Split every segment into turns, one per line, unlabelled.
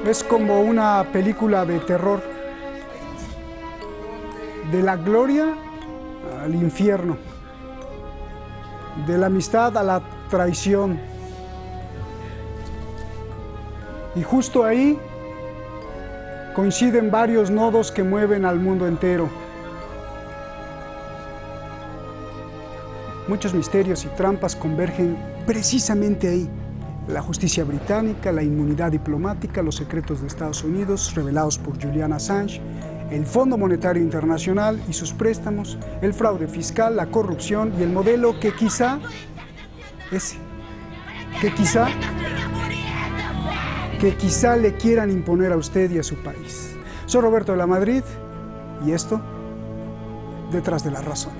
Es como una película de terror, de la gloria al infierno, de la amistad a la traición. Y justo ahí coinciden varios nodos que mueven al mundo entero. Muchos misterios y trampas convergen precisamente ahí. La justicia británica, la inmunidad diplomática, los secretos de Estados Unidos revelados por Julian Assange, el Fondo Monetario Internacional y sus préstamos, el fraude fiscal, la corrupción y el modelo que quizá le quieran imponer a usted y a su país. Soy Roberto de la Madrid y esto, Detrás de la Razón.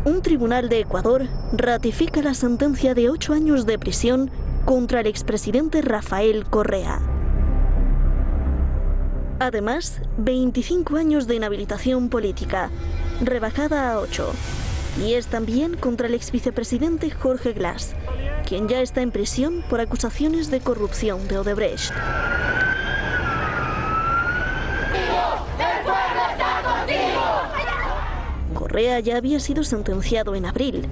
Un tribunal de Ecuador ratifica la sentencia de 8 años de prisión contra el expresidente Rafael Correa. Además, 25 años de inhabilitación política, rebajada a 8. Y es también contra el exvicepresidente Jorge Glass, quien ya está en prisión por acusaciones de corrupción de Odebrecht. Correa ya había sido sentenciado en abril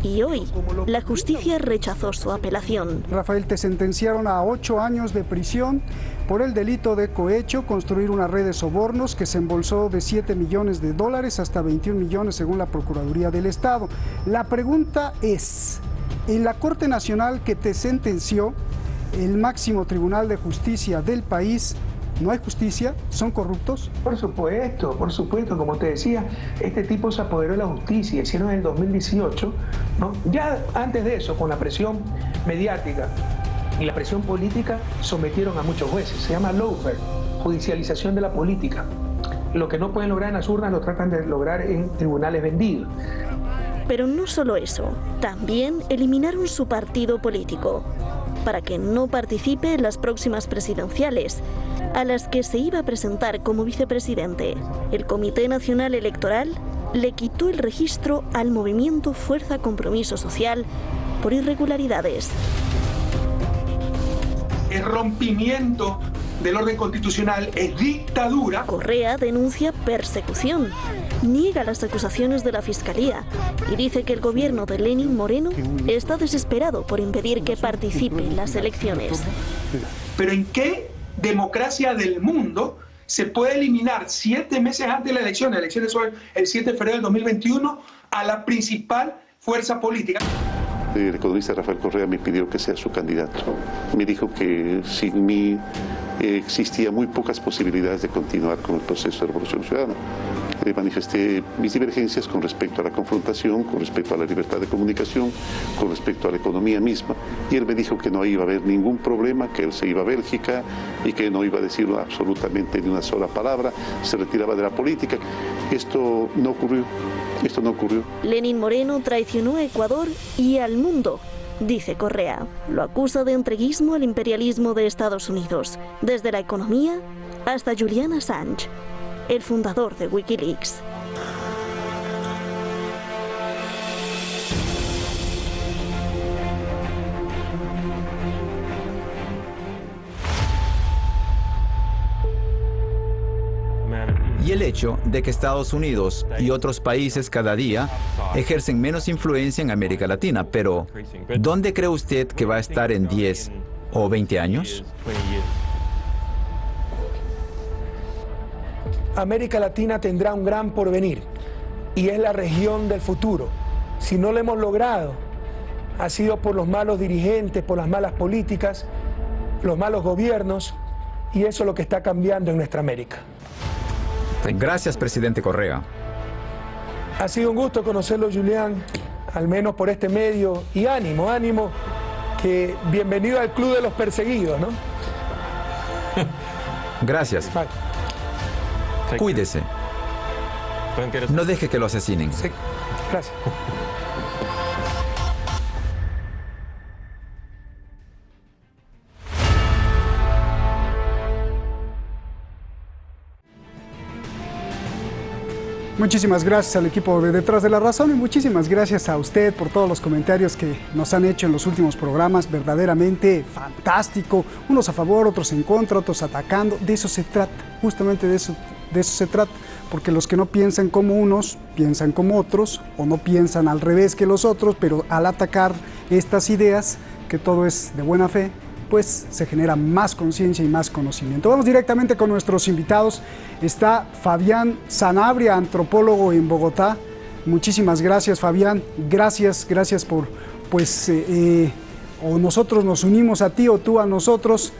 y hoy la justicia rechazó su apelación.
Rafael, te sentenciaron a 8 años de prisión por el delito de cohecho, construir una red de sobornos que se embolsó de $7 millones hasta 21 millones según la Procuraduría del Estado. La pregunta es, en la Corte Nacional que te sentenció, el máximo tribunal de justicia del país, ¿no hay justicia? ¿Son corruptos?
Por supuesto, como te decía, este tipo se apoderó de la justicia, hicieron en el 2018, ¿no? Ya antes de eso, con la presión mediática y la presión política, sometieron a muchos jueces, se llama lawfare, judicialización de la política. Lo que no pueden lograr en las urnas lo tratan de lograr en tribunales vendidos.
Pero no solo eso, también eliminaron su partido político, para que no participe en las próximas presidenciales, a las que se iba a presentar como vicepresidente. El Comité Nacional Electoral le quitó el registro al movimiento Fuerza Compromiso Social por irregularidades.
El rompimiento del orden constitucional es dictadura.
Correa denuncia persecución, niega las acusaciones de la Fiscalía y dice que el gobierno de Lenín Moreno está desesperado por impedir que participe en las elecciones.
¿Pero en qué democracia del mundo se puede eliminar 7 meses antes de las elecciones son el 7 de febrero del 2021, a la principal fuerza política?
El economista Rafael Correa me pidió que sea su candidato. Me dijo que sin mí existía muy pocas posibilidades de continuar con el proceso de revolución ciudadana. Manifesté mis divergencias con respecto a la confrontación, con respecto a la libertad de comunicación, con respecto a la economía misma, y él me dijo que no iba a haber ningún problema, que él se iba a Bélgica y que no iba a decir absolutamente ni una sola palabra, se retiraba de la política. Esto no ocurrió.
Lenín Moreno traicionó a Ecuador y al mundo, dice Correa. Lo acusa de entreguismo al imperialismo de Estados Unidos, desde la economía hasta Julian Assange, el fundador de Wikileaks.
Y el hecho de que Estados Unidos y otros países cada día ejercen menos influencia en América Latina. Pero, ¿dónde cree usted que va a estar en 10 o 20 años?
América Latina tendrá un gran porvenir y es la región del futuro. Si no lo hemos logrado, ha sido por los malos dirigentes, por las malas políticas, los malos gobiernos, y eso es lo que está cambiando en nuestra América.
Gracias, presidente Correa.
Ha sido un gusto conocerlo, Julián, al menos por este medio, y ánimo, que bienvenido al club de los perseguidos, ¿no?
Gracias.
Bye.
Cuídese. No deje que lo asesinen.
Sí, gracias.
Muchísimas gracias al equipo de Detrás de la Razón y muchísimas gracias a usted por todos los comentarios que nos han hecho en los últimos programas. Verdaderamente fantástico. Unos a favor, otros en contra, otros atacando. De eso se trata, justamente de eso se trata. Porque los que no piensan como unos, piensan como otros, o no piensan al revés que los otros, pero al atacar estas ideas, que todo es de buena fe, pues se genera más conciencia y más conocimiento. Vamos directamente con nuestros invitados. Está Fabián Sanabria, antropólogo en Bogotá. Muchísimas gracias, Fabián. Gracias por, o nosotros nos unimos a ti o tú a nosotros,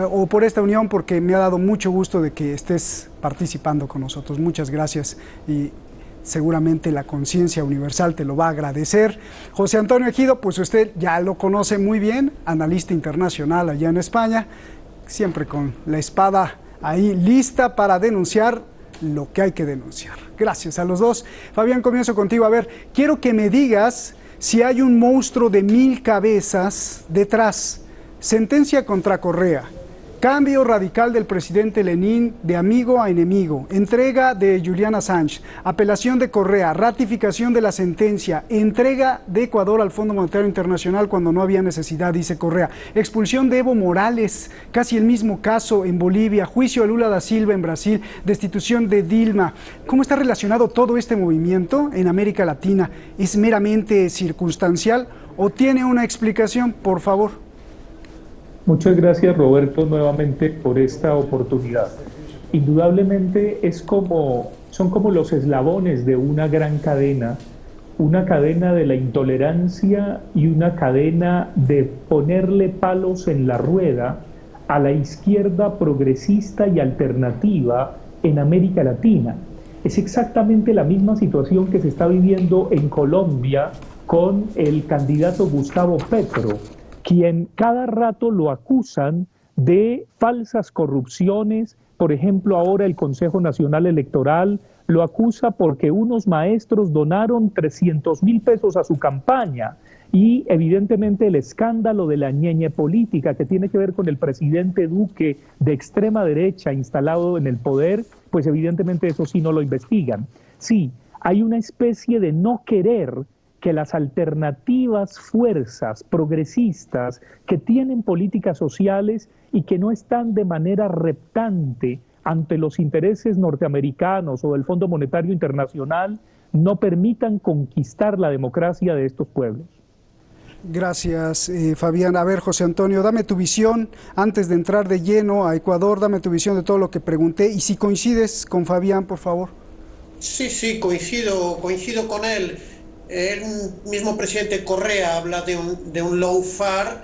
o por esta unión, porque me ha dado mucho gusto de que estés participando con nosotros. Muchas gracias y seguramente la conciencia universal te lo va a agradecer. José Antonio Ejido, pues usted ya lo conoce muy bien, analista internacional allá en España, siempre con la espada ahí lista para denunciar lo que hay que denunciar. Gracias a los dos. Fabián, comienzo contigo. A ver, quiero que me digas si hay un monstruo de 1000 cabezas detrás. Sentencia contra Correa. Cambio radical del presidente Lenin de amigo a enemigo, entrega de Julian Assange, apelación de Correa, ratificación de la sentencia, entrega de Ecuador al Fondo Monetario Internacional cuando no había necesidad, dice Correa, expulsión de Evo Morales, casi el mismo caso en Bolivia, juicio a Lula da Silva en Brasil, destitución de Dilma. ¿Cómo está relacionado todo este movimiento en América Latina? ¿Es meramente circunstancial o tiene una explicación, por favor?
Muchas gracias, Roberto, nuevamente por esta oportunidad. Indudablemente son como los eslabones de una gran cadena, una cadena de la intolerancia y una cadena de ponerle palos en la rueda a la izquierda progresista y alternativa en América Latina. Es exactamente la misma situación que se está viviendo en Colombia con el candidato Gustavo Petro, quien cada rato lo acusan de falsas corrupciones. Por ejemplo, ahora el Consejo Nacional Electoral lo acusa porque unos maestros donaron 300.000 pesos a su campaña, y evidentemente el escándalo de la ñeñe política que tiene que ver con el presidente Duque de extrema derecha instalado en el poder, pues evidentemente eso sí no lo investigan. Sí, hay una especie de no querer que las alternativas fuerzas progresistas que tienen políticas sociales y que no están de manera reptante ante los intereses norteamericanos o del Fondo Monetario Internacional no permitan conquistar la democracia de estos pueblos.
Gracias, Fabián. A ver, José Antonio, dame tu visión, antes de entrar de lleno a Ecuador, dame tu visión de todo lo que pregunté, y si coincides con Fabián, por favor.
Sí, coincido con él. El mismo presidente Correa habla de un lawfare,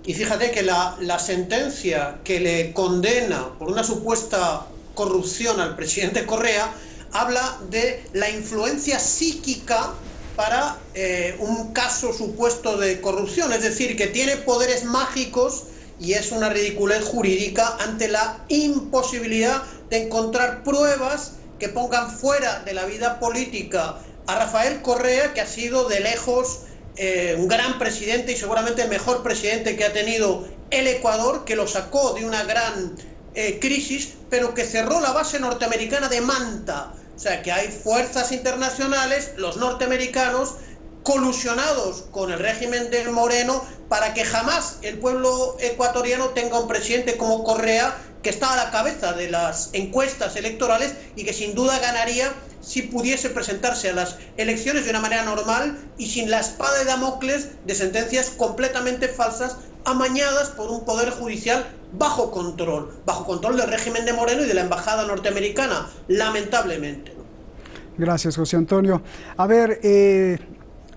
y fíjate que la sentencia que le condena por una supuesta corrupción al presidente Correa habla de la influencia psíquica para un caso supuesto de corrupción, es decir, que tiene poderes mágicos, y es una ridiculez jurídica ante la imposibilidad de encontrar pruebas que pongan fuera de la vida política a Rafael Correa, que ha sido de lejos un gran presidente y seguramente el mejor presidente que ha tenido el Ecuador, que lo sacó de una gran crisis, pero que cerró la base norteamericana de Manta. O sea, que hay fuerzas internacionales, los norteamericanos, colusionados con el régimen de Moreno para que jamás el pueblo ecuatoriano tenga un presidente como Correa, que está a la cabeza de las encuestas electorales y que sin duda ganaría si pudiese presentarse a las elecciones de una manera normal y sin la espada de Damocles de sentencias completamente falsas, amañadas por un poder judicial bajo control del régimen de Moreno y de la embajada norteamericana, lamentablemente.
Gracias, José Antonio. A ver,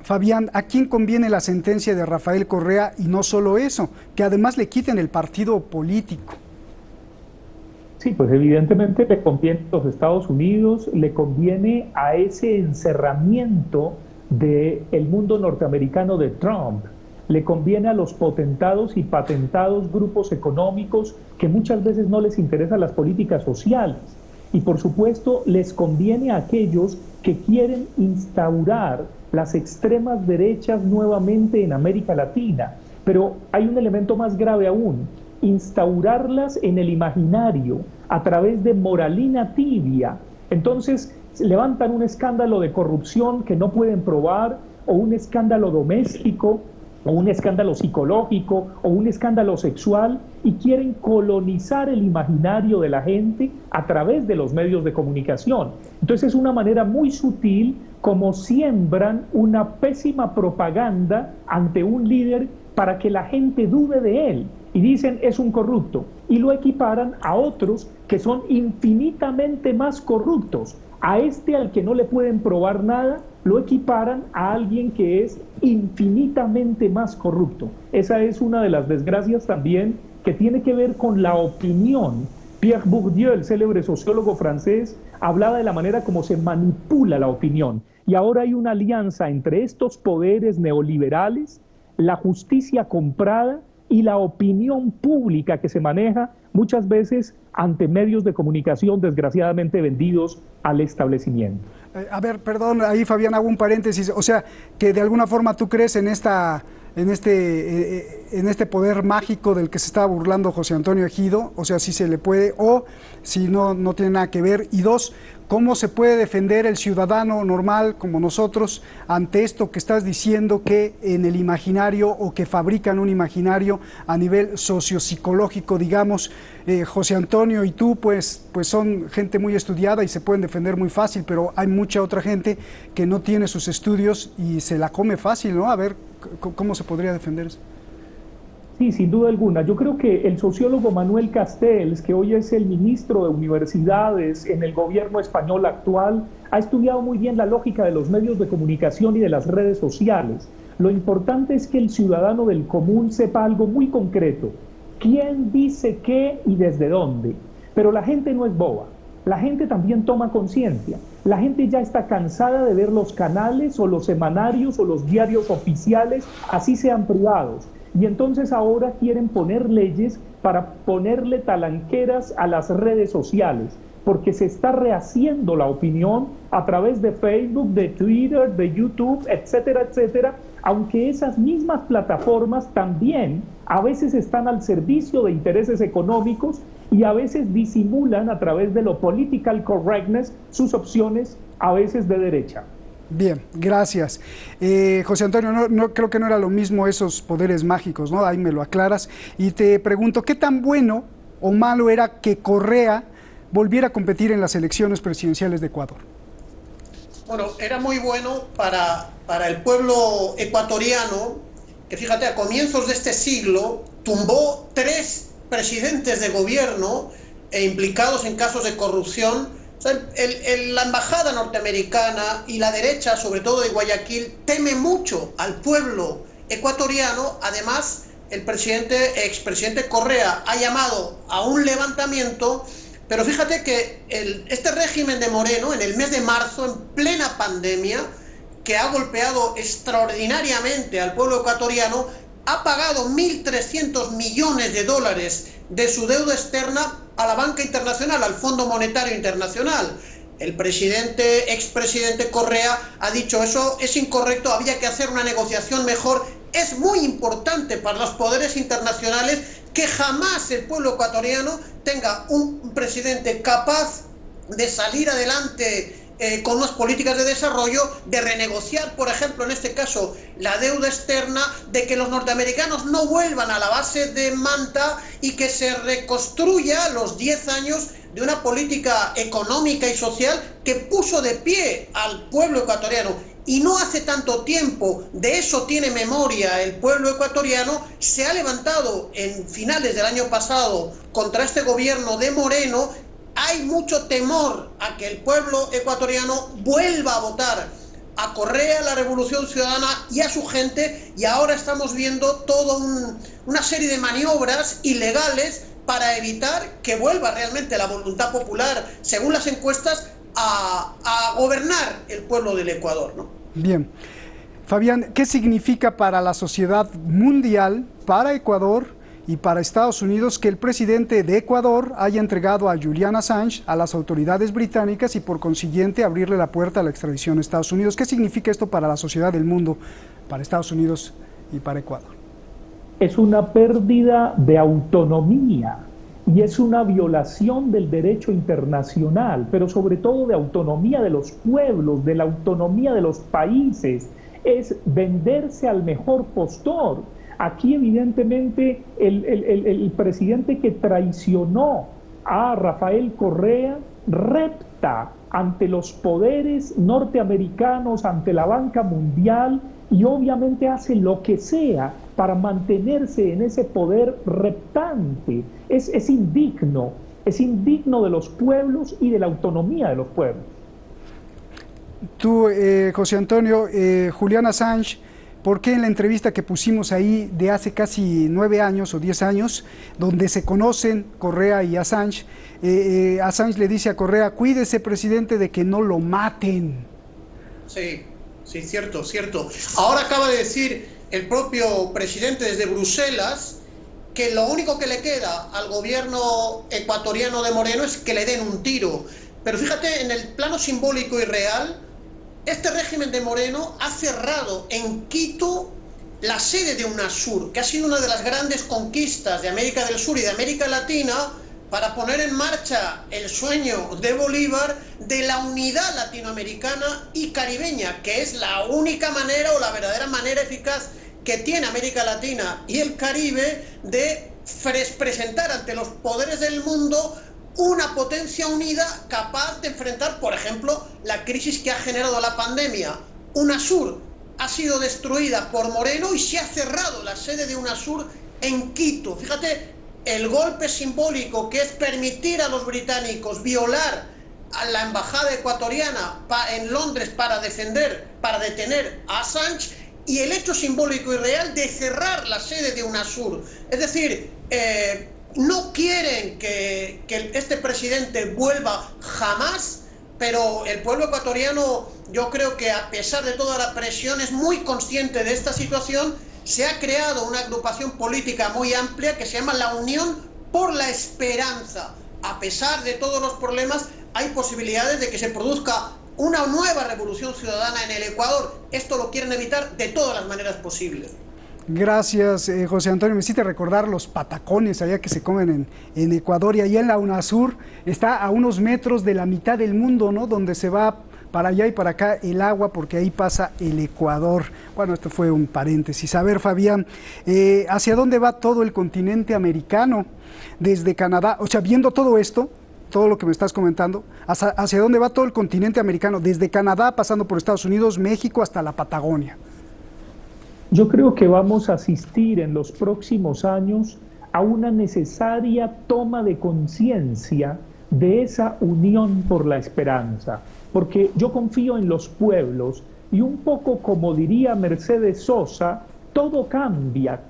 Fabián, ¿a quién conviene la sentencia de Rafael Correa? Y no solo eso, que además le quiten el partido político.
Sí, pues evidentemente le conviene a los Estados Unidos, le conviene a ese encerramiento del mundo norteamericano de Trump, le conviene a los potentados y patentados grupos económicos que muchas veces no les interesan las políticas sociales, y por supuesto les conviene a aquellos que quieren instaurar las extremas derechas nuevamente en América Latina. Pero hay un elemento más grave aún: instaurarlas en el imaginario a través de moralina tibia. Entonces, levantan un escándalo de corrupción que no pueden probar, o un escándalo doméstico, o un escándalo psicológico, o un escándalo sexual, y quieren colonizar el imaginario de la gente a través de los medios de comunicación. Entonces es una manera muy sutil como siembran una pésima propaganda ante un líder para que la gente dude de él, y dicen es un corrupto, y lo equiparan a otros que son infinitamente más corruptos. A este, al que no le pueden probar nada, lo equiparan a alguien que es infinitamente más corrupto. Esa es una de las desgracias también que tiene que ver con la opinión. Pierre Bourdieu, el célebre sociólogo francés, hablaba de la manera como se manipula la opinión. Y ahora hay una alianza entre estos poderes neoliberales, la justicia comprada y la opinión pública que se maneja muchas veces ante medios de comunicación desgraciadamente vendidos al establecimiento.
A ver, perdón, ahí Fabián, hago un paréntesis. O sea, que de alguna forma tú crees en este poder mágico del que se estaba burlando José Antonio Ejido, o sea, si se le puede, o si no tiene nada que ver. Y dos, ¿cómo se puede defender el ciudadano normal como nosotros ante esto que estás diciendo, que en el imaginario, o que fabrican un imaginario a nivel sociopsicológico, digamos? José Antonio y tú pues son gente muy estudiada y se pueden defender muy fácil, pero hay mucha otra gente que no tiene sus estudios y se la come fácil, ¿no? A ver, ¿cómo se podría defender eso?
Sí, sin duda alguna. Yo creo que el sociólogo Manuel Castells, que hoy es el ministro de Universidades en el gobierno español actual, ha estudiado muy bien la lógica de los medios de comunicación y de las redes sociales. Lo importante es que el ciudadano del común sepa algo muy concreto: quién dice qué y desde dónde. Pero la gente no es boba. La gente también toma conciencia. La gente ya está cansada de ver los canales o los semanarios o los diarios oficiales, así sean privados. Y entonces ahora quieren poner leyes para ponerle talanqueras a las redes sociales, porque se está rehaciendo la opinión a través de Facebook, de Twitter, de YouTube, etcétera, etcétera, aunque esas mismas plataformas también a veces están al servicio de intereses económicos y a veces disimulan a través de lo political correctness sus opciones, a veces de derecha.
Bien, gracias. José Antonio, no creo que no era lo mismo esos poderes mágicos, ¿no? Ahí me lo aclaras. Y te pregunto, ¿qué tan bueno o malo era que Correa volviera a competir en las elecciones presidenciales de Ecuador?
Bueno, era muy bueno para el pueblo ecuatoriano, que fíjate, a comienzos de este siglo tumbó 3 presidentes de gobierno implicados en casos de corrupción. O sea, la embajada norteamericana y la derecha, sobre todo de Guayaquil, teme mucho al pueblo ecuatoriano. Además, el expresidente Correa ha llamado a un levantamiento, pero fíjate que este régimen de Moreno, en el mes de marzo, en plena pandemia, que ha golpeado extraordinariamente al pueblo ecuatoriano, ha pagado 1.300 millones de dólares de su deuda externa a la banca internacional, al Fondo Monetario Internacional. El expresidente Correa ha dicho: eso es incorrecto, había que hacer una negociación mejor. Es muy importante para los poderes internacionales que jamás el pueblo ecuatoriano tenga un presidente capaz de salir adelante con unas políticas de desarrollo, de renegociar, por ejemplo, en este caso, la deuda externa, de que los norteamericanos no vuelvan a la base de Manta y que se reconstruya los 10 años de una política económica y social que puso de pie al pueblo ecuatoriano. Y no hace tanto tiempo, de eso tiene memoria el pueblo ecuatoriano, se ha levantado en finales del año pasado contra este gobierno de Moreno. Hay mucho temor a que el pueblo ecuatoriano vuelva a votar a Correa, a la Revolución Ciudadana y a su gente, y ahora estamos viendo toda una serie de maniobras ilegales para evitar que vuelva realmente la voluntad popular, según las encuestas, a gobernar el pueblo del Ecuador, ¿no?
Bien. Fabián, ¿qué significa para la sociedad mundial, para Ecuador y para Estados Unidos, que el presidente de Ecuador haya entregado a Julian Assange a las autoridades británicas y por consiguiente abrirle la puerta a la extradición a Estados Unidos? ¿Qué significa esto para la sociedad del mundo, para Estados Unidos y para Ecuador?
Es una pérdida de autonomía y es una violación del derecho internacional, pero sobre todo de autonomía de los pueblos, de la autonomía de los países. Es venderse al mejor postor. Aquí evidentemente el presidente que traicionó a Rafael Correa repta ante los poderes norteamericanos, ante la banca mundial, y obviamente hace lo que sea para mantenerse en ese poder reptante. Es indigno de los pueblos y de la autonomía de los pueblos.
Tú, José Antonio, Julian Assange, ¿por qué en la entrevista que pusimos ahí de hace casi 9 años o 10 años, donde se conocen Correa y Assange, Assange le dice a Correa: cuídese, presidente, de que no lo maten?
Sí, sí, cierto, cierto. Ahora acaba de decir el propio presidente desde Bruselas que lo único que le queda al gobierno ecuatoriano de Moreno es que le den un tiro. Pero fíjate, en el plano simbólico y real, este régimen de Moreno ha cerrado en Quito la sede de UNASUR, que ha sido una de las grandes conquistas de América del Sur y de América Latina para poner en marcha el sueño de Bolívar de la unidad latinoamericana y caribeña, que es la única manera o la verdadera manera eficaz que tiene América Latina y el Caribe de presentar ante los poderes del mundo una potencia unida capaz de enfrentar, por ejemplo, la crisis que ha generado la pandemia. UNASUR ha sido destruida por Moreno y se ha cerrado la sede de UNASUR en Quito. Fíjate el golpe simbólico que es permitir a los británicos violar a la embajada ecuatoriana en Londres para detener a Assange, y el hecho simbólico y real de cerrar la sede de UNASUR. Es decir, no quieren que este presidente vuelva jamás, pero el pueblo ecuatoriano, yo creo que a pesar de toda la presión, es muy consciente de esta situación. Se ha creado una agrupación política muy amplia que se llama la Unión por la Esperanza. A pesar de todos los problemas, hay posibilidades de que se produzca una nueva revolución ciudadana en el Ecuador. Esto lo quieren evitar de todas las maneras posibles.
Gracias, José Antonio. Me hiciste recordar los patacones allá que se comen en Ecuador, y allá en la UNASUR está a unos metros de la mitad del mundo, ¿no? Donde se va para allá y para acá el agua, porque ahí pasa el Ecuador. Bueno, esto fue un paréntesis. A ver, Fabián, ¿hacia dónde va todo el continente americano desde Canadá? O sea, viendo todo esto, todo lo que me estás comentando, ¿hacia dónde va todo el continente americano? Desde Canadá, pasando por Estados Unidos, México, hasta la Patagonia.
Yo creo que vamos a asistir en los próximos años a una necesaria toma de conciencia de esa unión por la esperanza, porque yo confío en los pueblos, y un poco como diría Mercedes Sosa, todo cambia,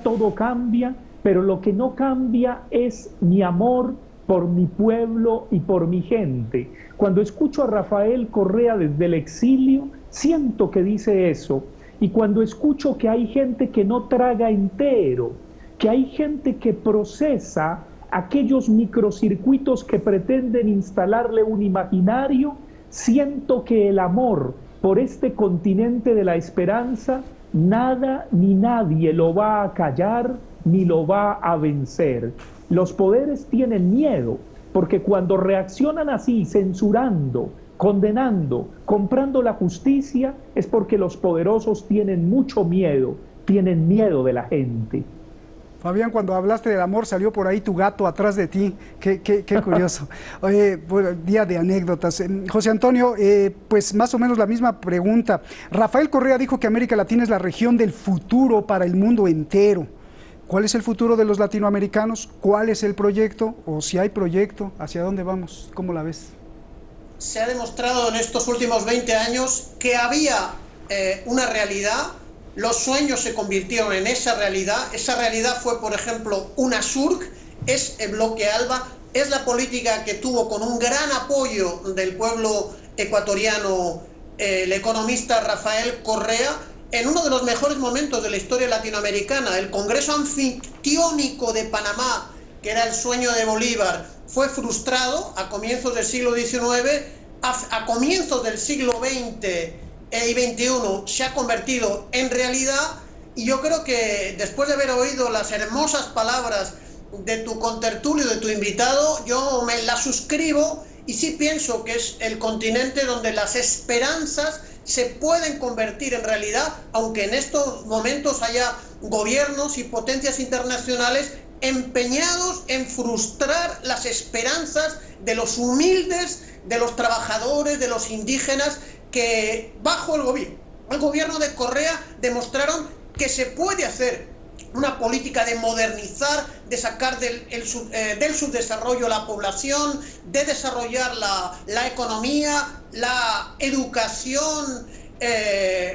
todo cambia, pero lo que no cambia es mi amor por mi pueblo y por mi gente. Cuando escucho a Rafael Correa desde el exilio, siento que dice eso. Y cuando escucho que hay gente que no traga entero, que hay gente que procesa aquellos microcircuitos que pretenden instalarle un imaginario, siento que el amor por este continente de la esperanza, nada ni nadie lo va a callar ni lo va a vencer. Los poderes tienen miedo, porque cuando reaccionan así, censurando, condenando, comprando la justicia, es porque los poderosos tienen mucho miedo, tienen miedo de la gente.
Fabián, cuando hablaste del amor, salió por ahí tu gato atrás de ti. Qué curioso. Oye, bueno, día de anécdotas. José Antonio, pues más o menos la misma pregunta. Rafael Correa dijo que América Latina es la región del futuro para el mundo entero. ¿Cuál es el futuro de los latinoamericanos? ¿Cuál es el proyecto? O si hay proyecto, ¿hacia dónde vamos? ¿Cómo la ves?
Se ha demostrado en estos últimos 20 años que había una realidad. Los sueños se convirtieron en esa realidad. Esa realidad fue, por ejemplo, UNASUR, es el bloque ALBA, es la política que tuvo con un gran apoyo del pueblo ecuatoriano el economista Rafael Correa, en uno de los mejores momentos de la historia latinoamericana. El Congreso Anfictiónico de Panamá, que era el sueño de Bolívar, fue frustrado a comienzos del siglo XIX, a comienzos del siglo XX y XXI se ha convertido en realidad, y yo creo que después de haber oído las hermosas palabras de tu contertulio, de tu invitado, yo me la suscribo y sí pienso que es el continente donde las esperanzas se pueden convertir en realidad, aunque en estos momentos haya gobiernos y potencias internacionales empeñados en frustrar las esperanzas de los humildes, de los trabajadores, de los indígenas, que bajo el gobierno de Correa demostraron que se puede hacer una política de modernizar, de sacar del subdesarrollo la población, de desarrollar la economía, la educación.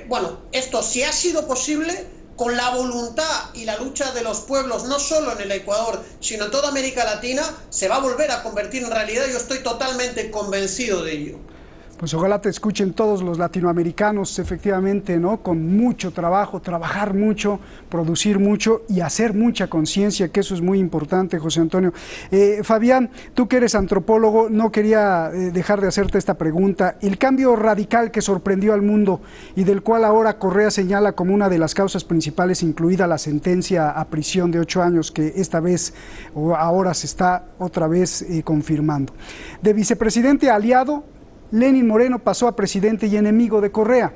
Bueno, esto sí ha sido posible con la voluntad y la lucha de los pueblos, no solo en el Ecuador, sino en toda América Latina, se va a volver a convertir en realidad. Yo estoy totalmente convencido de ello.
Pues ojalá te escuchen todos los latinoamericanos, efectivamente, ¿no? Con mucho trabajo, trabajar mucho, producir mucho y hacer mucha conciencia, que eso es muy importante, José Antonio. Fabián, tú que eres antropólogo, no quería dejar de hacerte esta pregunta. El cambio radical que sorprendió al mundo y del cual ahora Correa señala como una de las causas principales, incluida la sentencia a prisión de 8 años, que esta vez o ahora se está otra vez confirmando. De vicepresidente aliado, Lenín Moreno pasó a presidente y enemigo de Correa.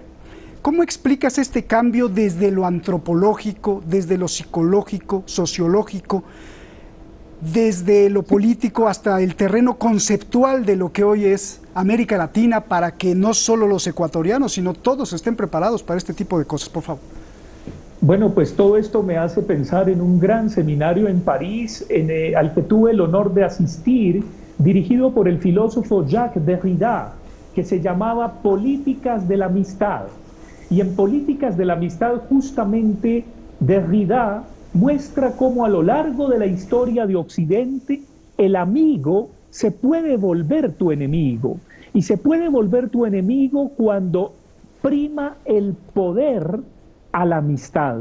¿Cómo explicas este cambio desde lo antropológico, desde lo psicológico, sociológico, desde lo político hasta el terreno conceptual de lo que hoy es América Latina, para que no solo los ecuatorianos, sino todos estén preparados para este tipo de cosas? Por favor.
Bueno, pues todo esto me hace pensar en un gran seminario en París al que tuve el honor de asistir, dirigido por el filósofo Jacques Derrida, que se llamaba Políticas de la Amistad. Y en Políticas de la Amistad, justamente, Derrida muestra cómo a lo largo de la historia de Occidente, el amigo se puede volver tu enemigo. Y se puede volver tu enemigo cuando prima el poder a la amistad,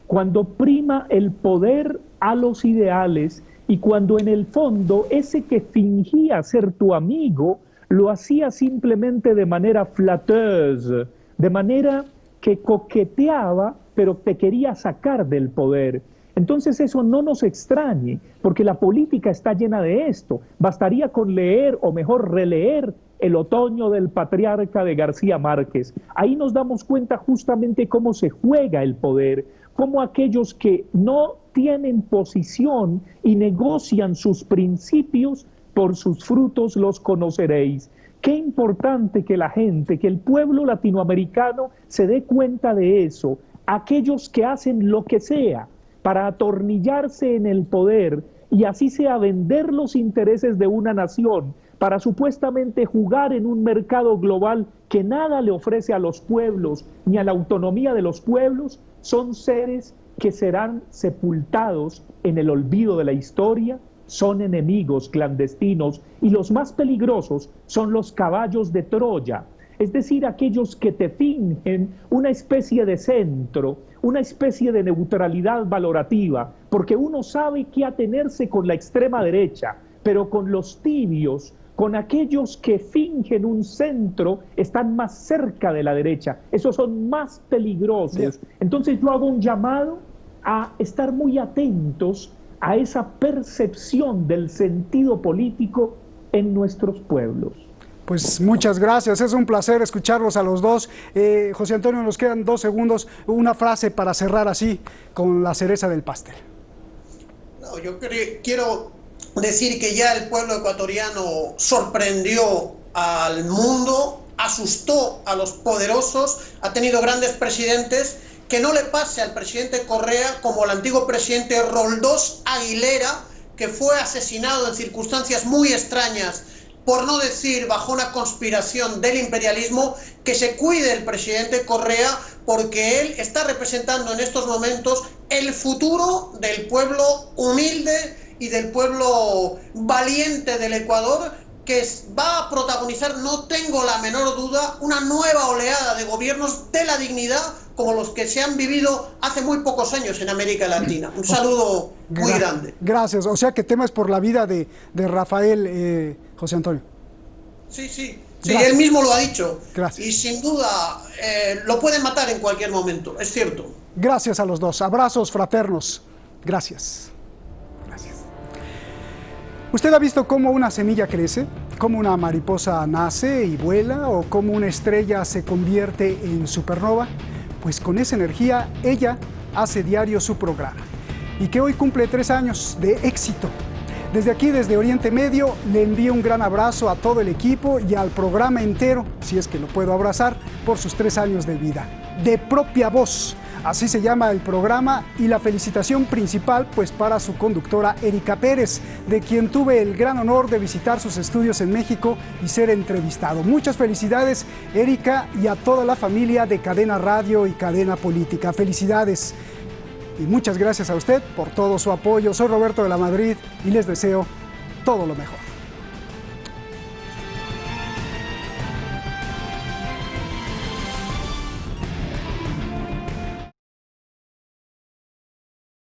cuando prima el poder a los ideales, y cuando en el fondo ese que fingía ser tu amigo lo hacía simplemente de manera flatteuse, de manera que coqueteaba, pero te quería sacar del poder. Entonces eso no nos extrañe, porque la política está llena de esto. Bastaría con leer, o mejor releer, El otoño del patriarca de García Márquez. Ahí nos damos cuenta justamente cómo se juega el poder, cómo aquellos que no tienen posición y negocian sus principios, por sus frutos los conoceréis. Qué importante que la gente, que el pueblo latinoamericano se dé cuenta de eso. Aquellos que hacen lo que sea para atornillarse en el poder y así sea vender los intereses de una nación, para supuestamente jugar en un mercado global que nada le ofrece a los pueblos ni a la autonomía de los pueblos, son seres que serán sepultados en el olvido de la historia, son enemigos clandestinos, y los más peligrosos son los caballos de Troya, es decir, aquellos que te fingen una especie de centro, una especie de neutralidad valorativa, porque uno sabe qué atenerse con la extrema derecha, pero con los tibios, con aquellos que fingen un centro, están más cerca de la derecha, esos son más peligrosos. Bien. Entonces yo hago un llamado a estar muy atentos a esa percepción del sentido político en nuestros pueblos.
Pues muchas gracias, es un placer escucharlos a los dos. José Antonio, nos quedan 2 segundos, una frase para cerrar así, con la cereza del pastel.
No, yo quiero decir que ya el pueblo ecuatoriano sorprendió al mundo, asustó a los poderosos, ha tenido grandes presidentes. Que no le pase al presidente Correa como al antiguo presidente Roldós Aguilera, que fue asesinado en circunstancias muy extrañas, por no decir bajo una conspiración del imperialismo. Que se cuide el presidente Correa, porque él está representando en estos momentos el futuro del pueblo humilde y del pueblo valiente del Ecuador, que va a protagonizar, no tengo la menor duda, una nueva oleada de gobiernos de la dignidad, como los que se han vivido hace muy pocos años en América Latina. Un saludo muy grande.
Gracias. O sea que temas por la vida de Rafael, José Antonio.
Sí, sí. Sí, él mismo lo ha dicho.
Gracias.
Y sin duda lo pueden matar en cualquier momento, es cierto.
Gracias a los dos. Abrazos fraternos. Gracias. Gracias. ¿Usted ha visto cómo una semilla crece? ¿Cómo una mariposa nace y vuela? ¿O cómo una estrella se convierte en supernova? Pues con esa energía ella hace diario su programa. Y que hoy cumple 3 años de éxito. Desde aquí, desde Oriente Medio, le envío un gran abrazo a todo el equipo y al programa entero, si es que lo puedo abrazar, por sus 3 años de vida. De propia voz, así se llama el programa, y la felicitación principal pues para su conductora Erika Pérez, de quien tuve el gran honor de visitar sus estudios en México y ser entrevistado. Muchas felicidades, Erika, y a toda la familia de Cadena Radio y Cadena Política. Felicidades. Y muchas gracias a usted por todo su apoyo. Soy Roberto de la Madrid y les deseo todo lo mejor.